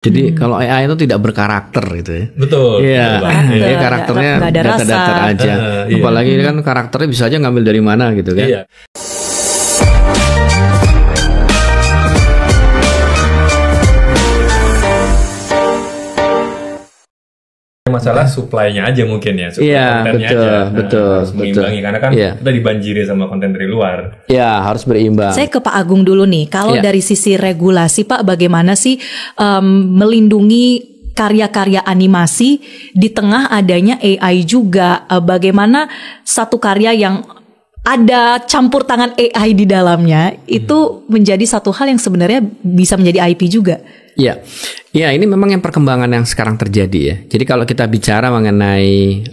Jadi kalau AI itu tidak berkarakter gitu ya. Betul. Iya. Jadi karakternya nggak ada datar-datar rasa. aja. Iya. Apalagi kan karakternya bisa aja ngambil dari mana gitu kan. Iya. Masalah supply-nya aja mungkin ya, supply Iya, kontennya betul, aja. betul, Harus mengimbangi karena kan Iya. kita dibanjiri sama konten dari luar. Ya harus berimbang. Saya ke Pak Agung dulu nih. Kalau Iya. dari sisi regulasi, Pak, bagaimana sih melindungi karya-karya animasi di tengah adanya AI juga? Bagaimana satu karya yang ada campur tangan AI di dalamnya itu menjadi satu hal yang sebenarnya bisa menjadi IP juga? Iya, ya ini memang yang perkembangan yang sekarang terjadi ya. Jadi kalau kita bicara mengenai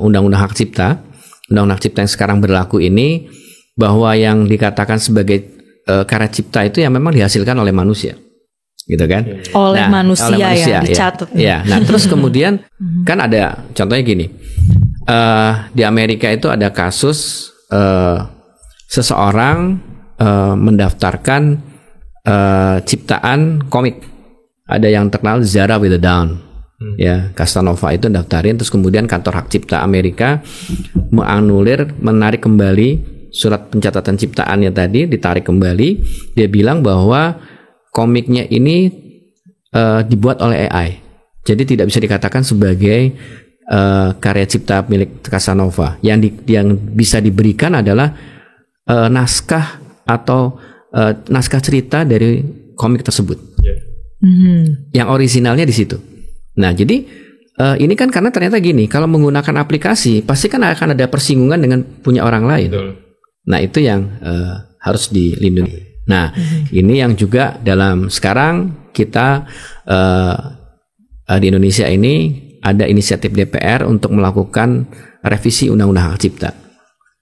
undang-undang hak cipta yang sekarang berlaku ini, bahwa yang dikatakan sebagai karya cipta itu yang memang dihasilkan oleh manusia, gitu kan? Oleh manusia ya, dicatat. Ya. Nah, terus kemudian kan ada contohnya gini, di Amerika itu ada kasus seseorang mendaftarkan ciptaan komik. Ada yang terkenal Zara with a Down, ya Casanova itu daftarin, terus kemudian kantor hak cipta Amerika menganulir, menarik kembali surat pencatatan ciptaannya tadi, ditarik kembali. Dia bilang bahwa komiknya ini dibuat oleh AI, jadi tidak bisa dikatakan sebagai karya cipta milik Casanova. Yang bisa diberikan adalah naskah atau naskah cerita dari komik tersebut. Yang orisinalnya di situ. Nah, jadi ini kan karena ternyata gini, kalau menggunakan aplikasi pasti kan akan ada persinggungan dengan punya orang lain. Betul. Nah, itu yang harus dilindungi. Nah, ini yang juga dalam sekarang kita di Indonesia ini ada inisiatif DPR untuk melakukan revisi Undang-Undang Hak Cipta.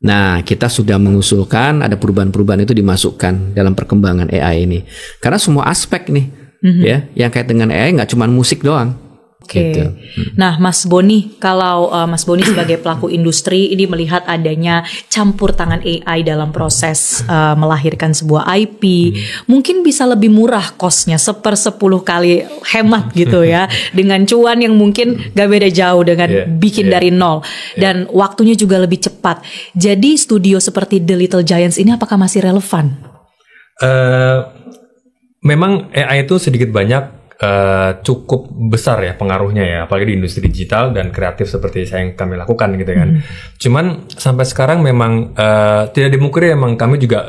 Nah, kita sudah mengusulkan ada perubahan-perubahan itu dimasukkan dalam perkembangan AI ini. Karena semua aspek nih, ya, yang kait dengan AI nggak cuma musik doang. Oke. Gitu. Nah, Mas Boni, kalau Mas Boni sebagai pelaku industri ini melihat adanya campur tangan AI dalam proses melahirkan sebuah IP, mungkin bisa lebih murah kosnya 1/10 kali hemat gitu ya, dengan cuan yang mungkin gak beda jauh dengan bikin dari nol, dan waktunya juga lebih cepat. Jadi studio seperti The Little Giants ini apakah masih relevan? Memang AI itu sedikit banyak cukup besar ya pengaruhnya ya, apalagi di industri digital dan kreatif seperti yang kami lakukan gitu kan. Cuman sampai sekarang memang tidak dimungkiri, memang kami juga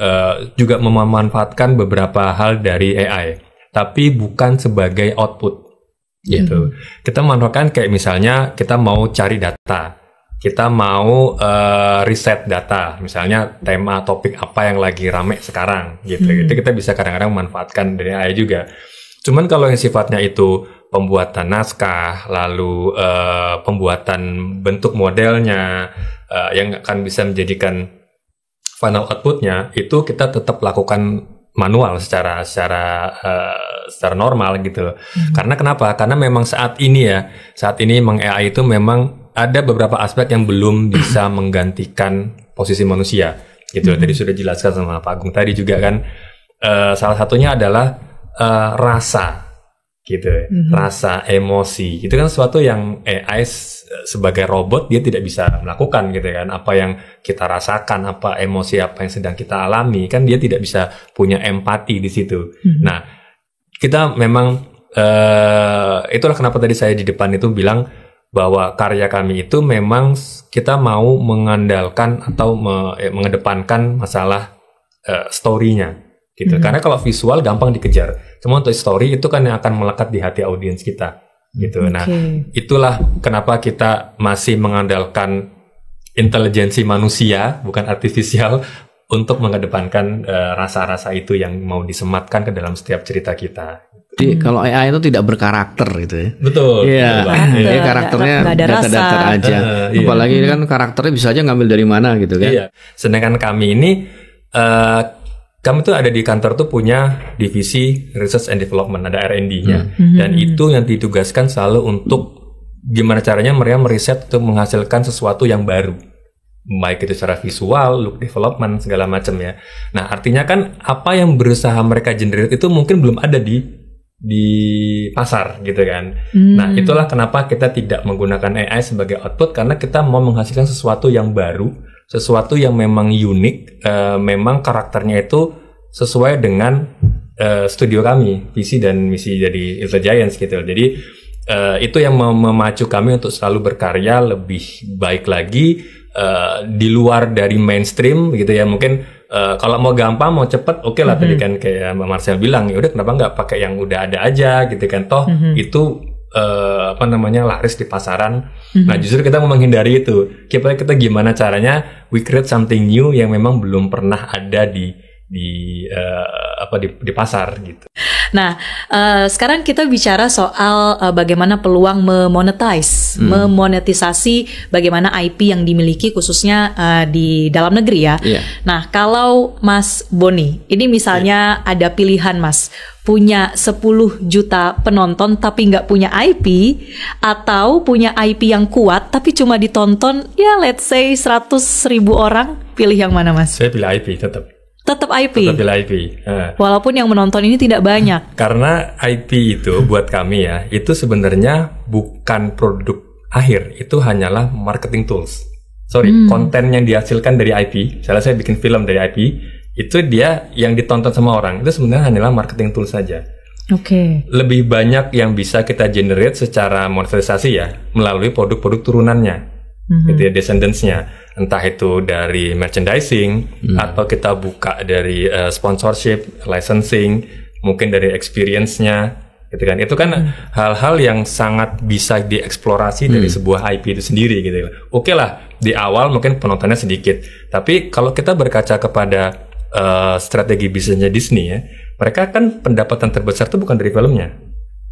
memanfaatkan beberapa hal dari AI, tapi bukan sebagai output gitu. Kita memanfaatkan kayak misalnya kita mau cari data, kita mau riset data, misalnya tema topik apa yang lagi rame sekarang gitu. Itu kita bisa kadang-kadang memanfaatkan dari AI juga. Cuman kalau yang sifatnya itu pembuatan naskah, lalu pembuatan bentuk modelnya, yang akan bisa menjadikan final outputnya, itu kita tetap lakukan manual secara normal gitu. Karena kenapa? Karena memang saat ini memang AI itu memang ada beberapa aspek yang belum bisa menggantikan posisi manusia gitu. Tadi sudah dijelaskan sama Pak Agung tadi juga kan. Salah satunya adalah rasa gitu, rasa, emosi. Itu kan sesuatu yang AI sebagai robot dia tidak bisa melakukan gitu kan. Apa yang kita rasakan, apa emosi apa yang sedang kita alami, kan dia tidak bisa punya empati di situ. Nah, kita memang itulah kenapa tadi saya di depan itu bilang bahwa karya kami itu memang kita mau mengandalkan atau mengedepankan masalah story-nya gitu. Karena kalau visual gampang dikejar, cuma untuk story itu kan yang akan melekat di hati audiens kita gitu. Nah, itulah kenapa kita masih mengandalkan intelijensi manusia bukan artifisial untuk mengedepankan rasa-rasa itu yang mau disematkan ke dalam setiap cerita kita. Jadi kalau AI itu tidak berkarakter gitu ya. Betul. Iya. Jadi karakternya nggak ada datar-datar rasa aja. Apalagi kan karakternya bisa aja ngambil dari mana gitu kan. Iya. Sedangkan kami ini kami tuh ada di kantor tuh punya divisi Research and Development, ada R&D-nya. Dan itu yang ditugaskan selalu untuk gimana caranya mereka meriset untuk menghasilkan sesuatu yang baru. Baik itu secara visual, look development, segala macam ya. Nah, artinya kan apa yang berusaha mereka generate itu mungkin belum ada di di pasar gitu kan. Nah, itulah kenapa kita tidak menggunakan AI sebagai output, karena kita mau menghasilkan sesuatu yang baru, sesuatu yang memang unik, memang karakternya itu sesuai dengan studio kami, visi dan misi dari Intelligiants gitu. Jadi itu yang memacu kami untuk selalu berkarya lebih baik lagi, di luar dari mainstream gitu ya. Mungkin kalau mau gampang, mau cepet, oke lah. Tadi kan kayak Mbak Marcel bilang, ya udah kenapa nggak pakai yang udah ada aja gitu kan, toh itu laris di pasaran. Nah, justru kita mau menghindari itu. Kita gimana caranya we create something new yang memang belum pernah ada di pasar gitu. Nah, sekarang kita bicara soal bagaimana peluang memonetisasi bagaimana IP yang dimiliki khususnya di dalam negeri ya. Yeah. Nah, kalau Mas Boni, ini misalnya ada pilihan Mas, punya 10 juta penonton tapi nggak punya IP, atau punya IP yang kuat tapi cuma ditonton ya let's say 100.000 orang, pilih yang mana Mas? Saya pilih IP tetap. Tetap IP. Tetap pilih IP. Walaupun yang menonton ini tidak banyak. Karena IP itu buat kami ya, itu sebenarnya bukan produk akhir, itu hanyalah marketing tools. Konten yang dihasilkan dari IP. Misalnya saya bikin film dari IP, itu dia yang ditonton sama orang, itu sebenarnya hanyalah marketing tools saja. Oke. Lebih banyak yang bisa kita generate secara monetisasi ya melalui produk-produk turunannya. Gitu ya, descendants-nya, entah itu dari merchandising atau kita buka dari sponsorship, licensing, mungkin dari experience-nya gitu kan. Itu kan hal-hal yang sangat bisa dieksplorasi dari sebuah IP itu sendiri gitu. Oke lah, di awal mungkin penontonnya sedikit, tapi kalau kita berkaca kepada strategi bisnisnya Disney ya, mereka kan pendapatan terbesar itu bukan dari filmnya,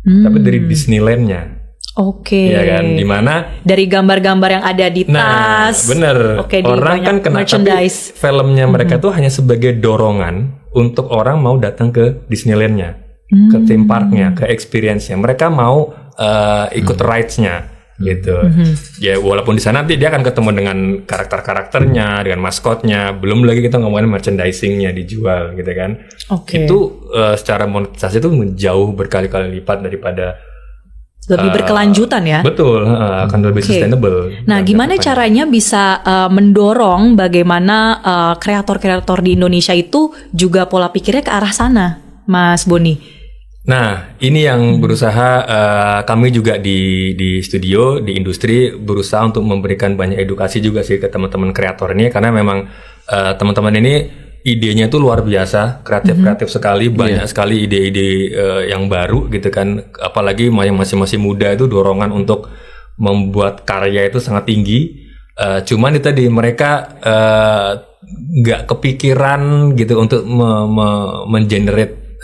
tapi dari Disneyland-nya. Oke. Iya kan, dimana dari gambar-gambar yang ada di tas. Nah, bener. Oke, orang kan kena, tapi filmnya mereka tuh hanya sebagai dorongan untuk orang mau datang ke Disneyland-nya, ke theme park-nya, ke experience-nya. Mereka mau ikut rides-nya gitu. Ya walaupun di sana nanti dia akan ketemu dengan karakter-karakternya, dengan maskotnya, belum lagi kita ngomongin merchandising-nya dijual gitu kan. Oke. Itu secara monetisasi itu jauh berkali-kali lipat daripada lebih berkelanjutan ya. Betul, akan lebih sustainable. Nah, gimana caranya bisa mendorong bagaimana kreator-kreator di Indonesia itu juga pola pikirnya ke arah sana, Mas Boni? Nah, ini yang berusaha kami juga di studio, di industri berusaha untuk memberikan banyak edukasi juga sih ke teman-teman kreator ini, karena memang teman-teman ini idenya tuh luar biasa, kreatif sekali, banyak sekali ide-ide yang baru gitu kan. Apalagi yang masih muda itu dorongan untuk membuat karya itu sangat tinggi. Cuman itu tadi mereka nggak kepikiran gitu untuk mengenerate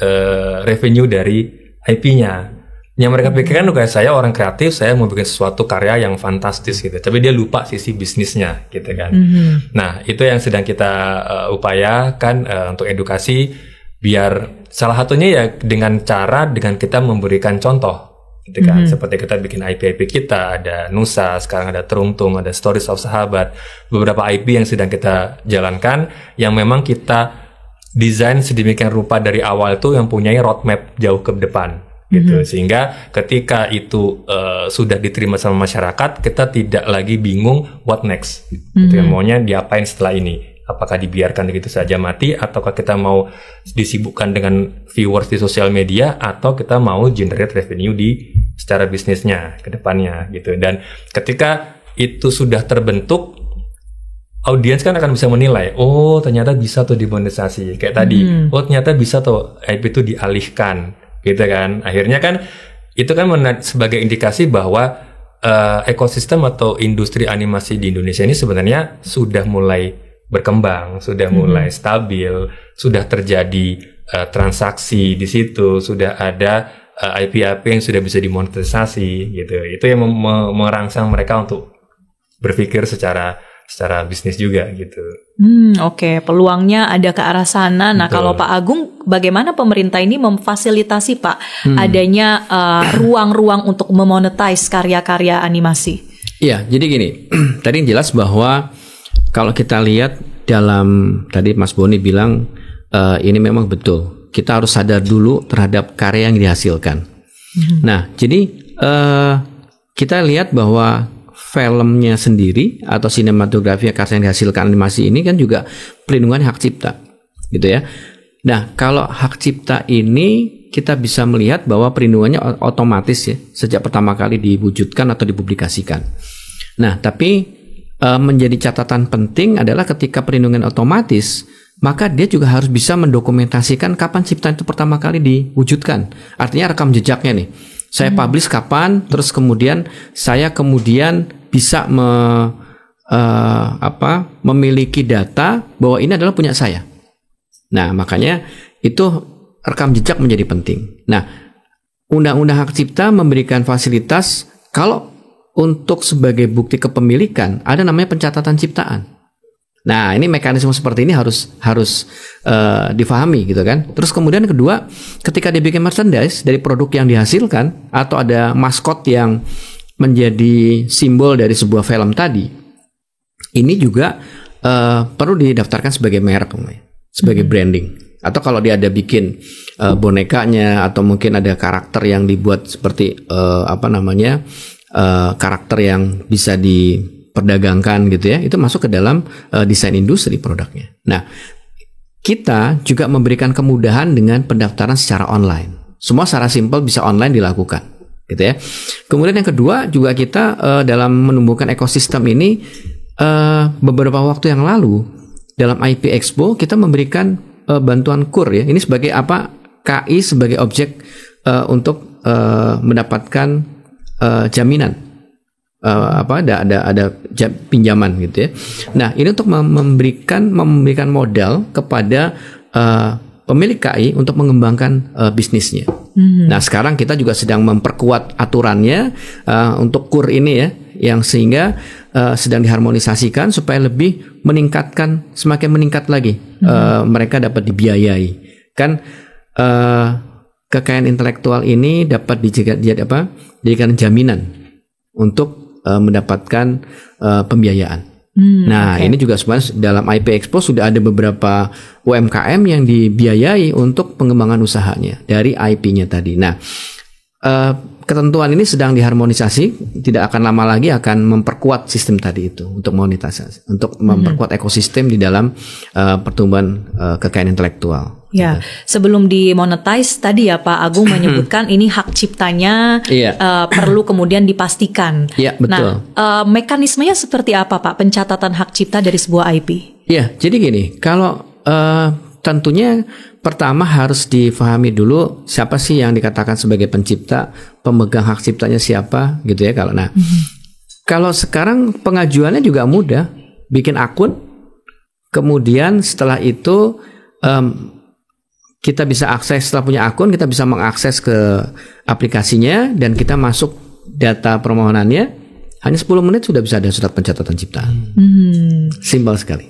revenue dari IP-nya. Yang mereka pikirkan kayak saya orang kreatif, saya mau bikin sesuatu karya yang fantastis gitu. Tapi dia lupa sisi bisnisnya gitu kan. Nah, itu yang sedang kita upayakan untuk edukasi, biar salah satunya ya dengan kita memberikan contoh gitu kan. Seperti kita bikin IP kita, ada Nusa, sekarang ada Teruntung, ada Stories of Sahabat, beberapa IP yang sedang kita jalankan yang memang kita desain sedemikian rupa dari awal itu yang punya roadmap jauh ke depan. Gitu, sehingga ketika itu sudah diterima sama masyarakat, kita tidak lagi bingung what next, gitu, maunya diapain setelah ini, apakah dibiarkan begitu saja mati, ataukah kita mau disibukkan dengan viewers di sosial media, atau kita mau generate revenue di secara bisnisnya ke depannya gitu. Dan ketika itu sudah terbentuk, audiens kan akan bisa menilai, oh ternyata bisa tuh dimonetisasi kayak tadi, oh ternyata bisa tuh IP itu dialihkan gitu kan. Akhirnya kan itu kan sebagai indikasi bahwa ekosistem atau industri animasi di Indonesia ini sebenarnya sudah mulai berkembang, sudah mulai stabil, sudah terjadi transaksi di situ, sudah ada IP-IP yang sudah bisa dimonetisasi gitu. Itu yang merangsang mereka untuk berpikir secara bisnis juga gitu. Oke, peluangnya ada ke arah sana. Nah, kalau Pak Agung, bagaimana pemerintah ini memfasilitasi Pak adanya ruang-ruang untuk memonetize karya-karya animasi? Iya, jadi gini, tadi jelas bahwa kalau kita lihat dalam tadi Mas Boni bilang ini memang betul kita harus sadar dulu terhadap karya yang dihasilkan. Nah, jadi kita lihat bahwa filmnya sendiri atau sinematografi karya yang dihasilkan animasi ini kan juga perlindungan hak cipta, gitu ya. Nah, kalau hak cipta ini kita bisa melihat bahwa perlindungannya otomatis ya sejak pertama kali diwujudkan atau dipublikasikan. Nah, tapi menjadi catatan penting adalah ketika perlindungan otomatis, maka dia juga harus bisa mendokumentasikan kapan ciptaan itu pertama kali diwujudkan. Artinya rekam jejaknya nih. Saya publish kapan, terus kemudian saya bisa memiliki data bahwa ini adalah punya saya. Nah, makanya itu rekam jejak menjadi penting. Nah, Undang-Undang Hak Cipta memberikan fasilitas kalau untuk sebagai bukti kepemilikan ada namanya pencatatan ciptaan. Nah, ini mekanisme seperti ini harus difahami gitu kan. Terus kemudian kedua, ketika dibikin merchandise dari produk yang dihasilkan atau ada maskot yang menjadi simbol dari sebuah film tadi, ini juga perlu didaftarkan sebagai merek, sebagai branding. Atau kalau dia ada bikin bonekanya atau mungkin ada karakter yang dibuat seperti karakter yang bisa diperdagangkan gitu ya, itu masuk ke dalam desain industri produknya. Nah, kita juga memberikan kemudahan dengan pendaftaran secara online. Semua secara simpel bisa online dilakukan, gitu ya. Kemudian yang kedua juga kita dalam menumbuhkan ekosistem ini beberapa waktu yang lalu dalam IP Expo kita memberikan bantuan KUR ya. Ini sebagai apa? KI sebagai objek untuk mendapatkan jaminan ada pinjaman gitu ya. Nah, ini untuk memberikan modal kepada pemilik KI untuk mengembangkan bisnisnya. Nah, sekarang kita juga sedang memperkuat aturannya untuk KUR ini ya, yang sehingga sedang diharmonisasikan supaya lebih semakin meningkat lagi mereka dapat dibiayai. Kan kekayaan intelektual ini dapat dijadikan jaminan untuk mendapatkan pembiayaan. Ini juga sebenarnya dalam IP Expo sudah ada beberapa UMKM yang dibiayai untuk pengembangan usahanya dari IP-nya tadi. Nah, ketentuan ini sedang diharmonisasi, tidak akan lama lagi akan memperkuat sistem tadi itu untuk monetisasi, untuk memperkuat ekosistem di dalam pertumbuhan kekayaan intelektual. Ya, sebelum dimonetize tadi ya Pak Agung menyebutkan ini hak ciptanya perlu kemudian dipastikan. Iya, betul. Nah, mekanismenya seperti apa Pak pencatatan hak cipta dari sebuah IP? Iya, jadi gini, kalau tentunya pertama harus difahami dulu siapa sih yang dikatakan sebagai pencipta, pemegang hak ciptanya siapa, gitu ya. Kalau sekarang pengajuannya juga mudah, bikin akun, kemudian setelah itu kita bisa akses, setelah punya akun kita bisa mengakses ke aplikasinya dan kita masuk data permohonannya, hanya 10 menit sudah bisa ada surat pencatatan ciptaan. Simpel sekali.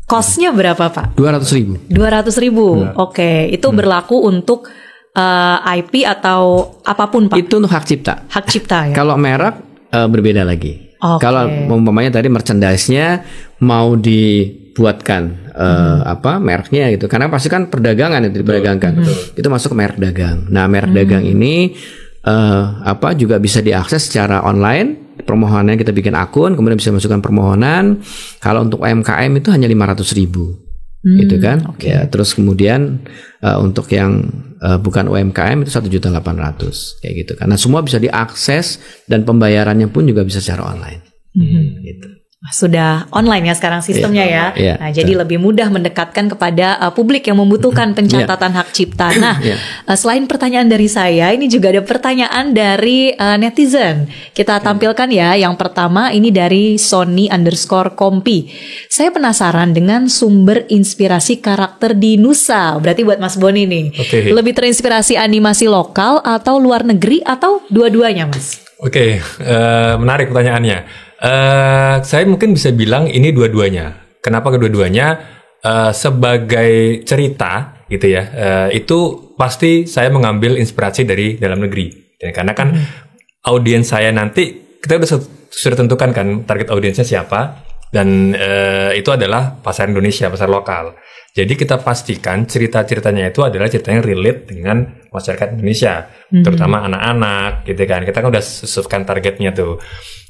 Cost-nya berapa Pak? 200.000. 200.000. Oke, itu berlaku untuk IP atau apapun Pak? Itu untuk hak cipta. Hak cipta ya. Kalau merek berbeda lagi. Kalau umpamanya tadi merchandise-nya mau dibuatkan mereknya gitu, karena pasti kan perdagangan itu diperdagangkan. Itu masuk ke merek dagang. Nah, merek dagang ini juga bisa diakses secara online. Permohonan kita bikin akun, kemudian bisa masukkan permohonan. Kalau untuk UMKM itu hanya 500.000, gitu kan? Ya, terus kemudian untuk yang bukan UMKM itu 1.800.000 kayak gitu. Karena semua bisa diakses dan pembayarannya pun juga bisa secara online. Gitu. Sudah online ya sekarang sistemnya ya. Nah, jadi lebih mudah mendekatkan kepada publik yang membutuhkan pencatatan hak cipta. Nah, selain pertanyaan dari saya, ini juga ada pertanyaan dari netizen. Kita tampilkan ya. Yang pertama ini dari Sony_Kompi. Saya penasaran dengan sumber inspirasi karakter di Nusa. Berarti buat Mas Boni nih. Lebih terinspirasi animasi lokal atau luar negeri atau dua-duanya, Mas? Menarik pertanyaannya. Saya mungkin bisa bilang ini dua-duanya. Kenapa kedua-duanya? Sebagai cerita gitu ya, itu pasti saya mengambil inspirasi dari dalam negeri. Karena kan audiens saya nanti kita sudah tentukan kan target audiensnya siapa. Dan itu adalah pasar Indonesia, pasar lokal. Jadi kita pastikan cerita-ceritanya itu adalah cerita yang relate dengan masyarakat Indonesia, terutama anak-anak, gitu kan. Kita kan udah sesuaikan targetnya tuh.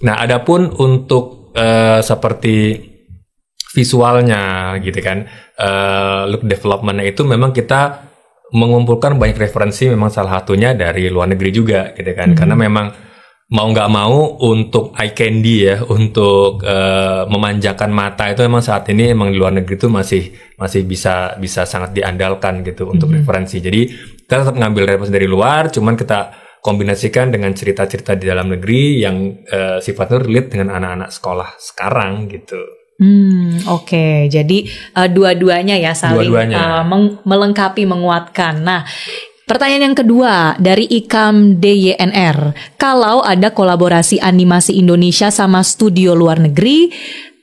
Nah, adapun untuk seperti visualnya, gitu kan, look development-nya itu memang kita mengumpulkan banyak referensi, memang salah satunya dari luar negeri juga, gitu kan. Karena memang mau nggak mau untuk eye candy ya, untuk memanjakan mata itu memang saat ini emang di luar negeri itu masih bisa sangat diandalkan gitu untuk referensi. Jadi kita tetap ngambil referensi dari luar, cuman kita kombinasikan dengan cerita-cerita di dalam negeri yang sifatnya relate dengan anak-anak sekolah sekarang gitu. Oke. Jadi dua-duanya ya saling melengkapi, menguatkan. Nah, pertanyaan yang kedua dari Ikam DYNR. Kalau ada kolaborasi animasi Indonesia sama studio luar negeri,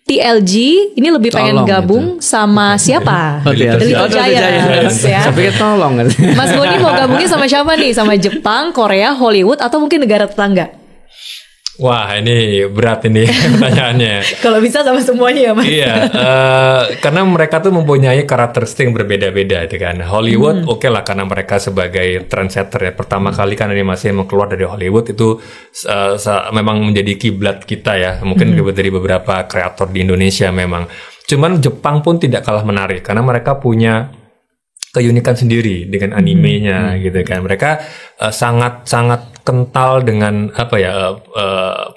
TLG ini lebih pengen gabung sama siapa? Little Giants ya. Saya pikir tolong. Mas Boni mau gabungnya sama siapa nih? Sama Jepang, Korea, Hollywood, atau mungkin negara tetangga? Wah, ini berat ini pertanyaannya. Kalau bisa sama semuanya ya, Mas. Iya, karena mereka tuh mempunyai karakteristik yang berbeda-beda itu kan. Hollywood oke lah, karena mereka sebagai trendsetter ya. Pertama kali kan animasi yang keluar dari Hollywood itu memang menjadi kiblat kita ya. Mungkin dari beberapa kreator di Indonesia memang. Cuman Jepang pun tidak kalah menarik karena mereka punya keunikan sendiri dengan animenya gitu kan. Mereka sangat kental dengan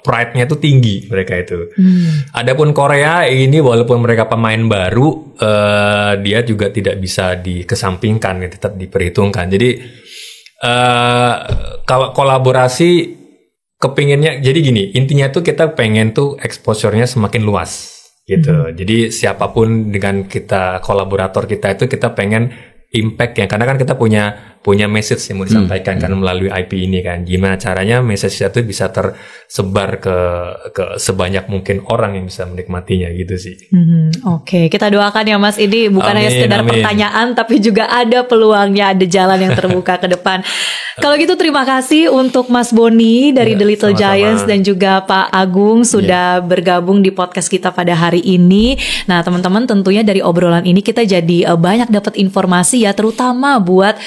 pride-nya itu tinggi mereka itu. Adapun Korea ini walaupun mereka pemain baru, dia juga tidak bisa dikesampingkan, tetap diperhitungkan. Jadi kalau kolaborasi kepinginnya, jadi gini, intinya tuh kita pengen tuh exposure-nya semakin luas gitu. Jadi siapapun dengan kita, kolaborator kita itu kita pengen impact ya, karena kan kita punya message yang mau disampaikan kan melalui IP ini kan. Gimana caranya message itu bisa tersebar ke sebanyak mungkin orang yang bisa menikmatinya gitu sih. Oke, kita doakan ya Mas, ini bukan hanya sekedar pertanyaan tapi juga ada peluangnya, ada jalan yang terbuka ke depan. Kalau gitu terima kasih untuk Mas Boni dari The Little Giants dan juga Pak Agung sudah bergabung di podcast kita pada hari ini. Nah, teman-teman, tentunya dari obrolan ini kita jadi banyak dapat informasi ya, terutama buat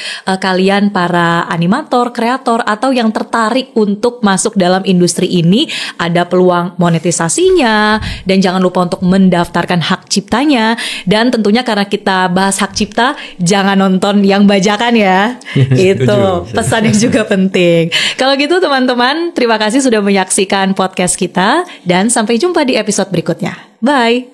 kalian para animator, kreator atau yang tertarik untuk masuk dalam industri ini. Ada peluang monetisasinya dan jangan lupa untuk mendaftarkan hak ciptanya. Dan tentunya karena kita bahas hak cipta, jangan nonton yang bajakan ya. Itu pesan yang juga penting. Kalau gitu teman-teman, terima kasih sudah menyaksikan podcast kita dan sampai jumpa di episode berikutnya. Bye.